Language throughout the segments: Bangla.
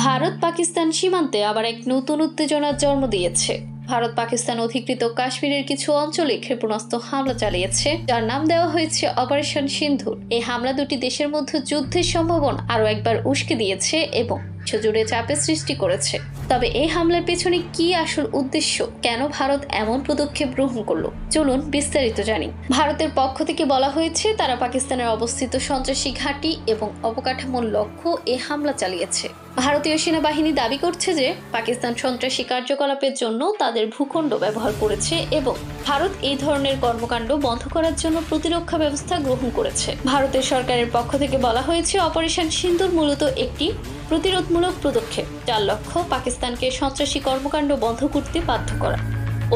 ভারত পাকিস্তান সীমান্তে আবার এক নতুন উত্তেজনার জন্ম দিয়েছে। ভারত পাকিস্তান অধিকৃত কাশ্মীরের কিছু অঞ্চলে ক্ষেপণাস্ত্র হামলা চালিয়েছে, যার নাম দেওয়া হয়েছে অপারেশন সিন্ধুর। এই হামলা দুটি দেশের মধ্যে যুদ্ধের সম্ভাবনা আরও একবার উস্কে দিয়েছে এবং জুড়ে চাপের সৃষ্টি করেছে। তবে এই হামলার পেছনে কি আসল উদ্দেশ্য, কেন ভারত এমন পদক্ষেপ গ্রহণ করলো, চলুন বিস্তারিত জানি। ভারতের পক্ষ থেকে বলা হয়েছে তারা পাকিস্তানের অবস্থিত সন্ত্রাসী ঘাঁটি এবং অবকাঠামোর লক্ষ্য এই হামলা চালিয়েছে। ভারতীয় সেনাবাহিনী দাবি করছে যে পাকিস্তান সন্ত্রাসী কার্যকলাপের জন্য তাদের ভূখণ্ড ব্যবহার করেছে এবং ভারত এই ধরনের কর্মকাণ্ড বন্ধ করার জন্য প্রতিরক্ষা ব্যবস্থা গ্রহণ করেছে। ভারতের সরকারের পক্ষ থেকে বলা হয়েছে অপারেশন সিন্দুর মূলত একটি প্রতিরোধমূলক পদক্ষেপ, যার লক্ষ্য পাকিস্তানকে সন্ত্রাসী কর্মকাণ্ড বন্ধ করতে বাধ্য করা।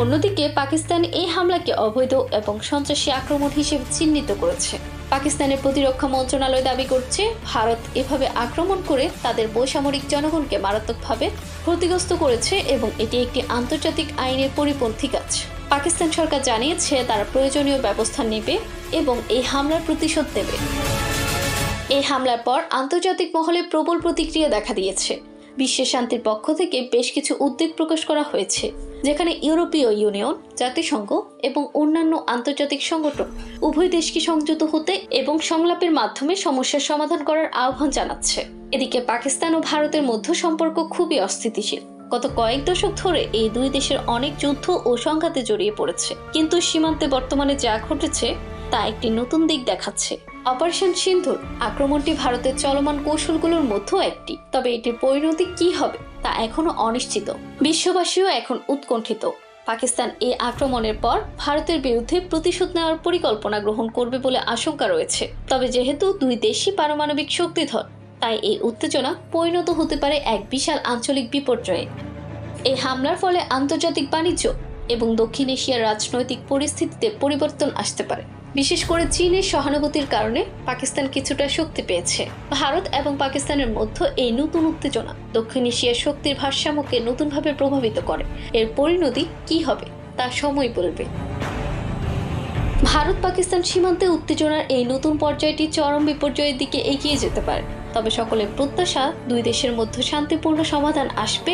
অন্যদিকে পাকিস্তান এই হামলাকে অবৈধ এবং সন্ত্রাসী আক্রমণ হিসেবে চিহ্নিত করেছে। পাকিস্তানের প্রতিরক্ষা মন্ত্রণালয় দাবি করছে ভারত এভাবে আক্রমণ করে তাদের বেসামরিক জনগণকে মারাত্মকভাবে ক্ষতিগ্রস্ত করেছে এবং এটি একটি আন্তর্জাতিক আইনের পরিপন্থী কাজ। পাকিস্তান সরকার জানিয়েছে তারা প্রয়োজনীয় ব্যবস্থা নেবে এবং এই হামলার প্রতিশোধ নেবে। এই হামলার পর আন্তর্জাতিক মহলে প্রবল প্রতিক্রিয়া দেখা দিয়েছে। বিশ্বের শান্তির পক্ষ থেকে বেশ কিছু উদ্বেগ প্রকাশ করা হয়েছে, যেখানে ইউরোপীয় ইউনিয়ন, জাতিসংঘ এবং অন্যান্য আন্তর্জাতিক সংগঠন উভয় দেশকে সংযত হতে এবং সংলাপের মাধ্যমে সমস্যার সমাধান করার আহ্বান জানাচ্ছে। এদিকে পাকিস্তান ও ভারতের মধ্যে সম্পর্ক খুবই অস্থিতিশীল। গত কয়েক দশক ধরে এই দুই দেশের অনেক যুদ্ধ ও সংঘাতে জড়িয়ে পড়েছে, কিন্তু সীমান্তে বর্তমানে যা ঘটেছে তা একটি নতুন দিক দেখাচ্ছে। অপারেশন সিন্ধুর আক্রমণটি ভারতের চলমান কৌশলগুলোর মধ্যেও একটি, তবে এটির পরিণতি কি হবে তা এখনো অনিশ্চিত। বিশ্ববাসীও এখন উৎকণ্ঠিত। পাকিস্তান এই আক্রমণের পর ভারতের বিরুদ্ধে প্রতিশোধ নেওয়ার পরিকল্পনা গ্রহণ করবে বলে আশঙ্কা রয়েছে। তবে যেহেতু দুই দেশই পারমাণবিক শক্তিধর, তাই এই উত্তেজনা পরিণত হতে পারে এক বিশাল আঞ্চলিক বিপর্যয়ে। এই হামলার ফলে আন্তর্জাতিক বাণিজ্য এবং দক্ষিণ এশিয়ার রাজনৈতিক পরিস্থিতিতে পরিবর্তন আসতে পারে। বিশেষ করে চীনের সহানুভূতির কারণে পাকিস্তান কিছুটা শক্তি পেয়েছে। ভারত এবং পাকিস্তানের মধ্যে এই নতুন উত্তেজনা দক্ষিণ এশিয়ার শক্তির ভারসাম্যকে নতুনভাবে প্রভাবিত করে। এর পরিণতি কি হবে তা সময় বলবে। ভারত পাকিস্তান সীমান্তে উত্তেজনার এই নতুন পর্যায়টি চরম বিপর্যয়ের দিকে এগিয়ে যেতে পারে। তবে সকলের প্রত্যাশা দুই দেশের মধ্যে শান্তিপূর্ণ সমাধান আসবে।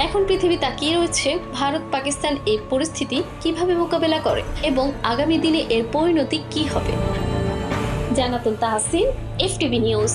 এখন পৃথিবী তাকিয়ে রয়েছে ভারত পাকিস্তান এই পরিস্থিতি কিভাবে মোকাবেলা করে এবং আগামী দিনে এর পরিণতি কি হবে। জান্নাতুল তাহসিন, FTV নিউজ।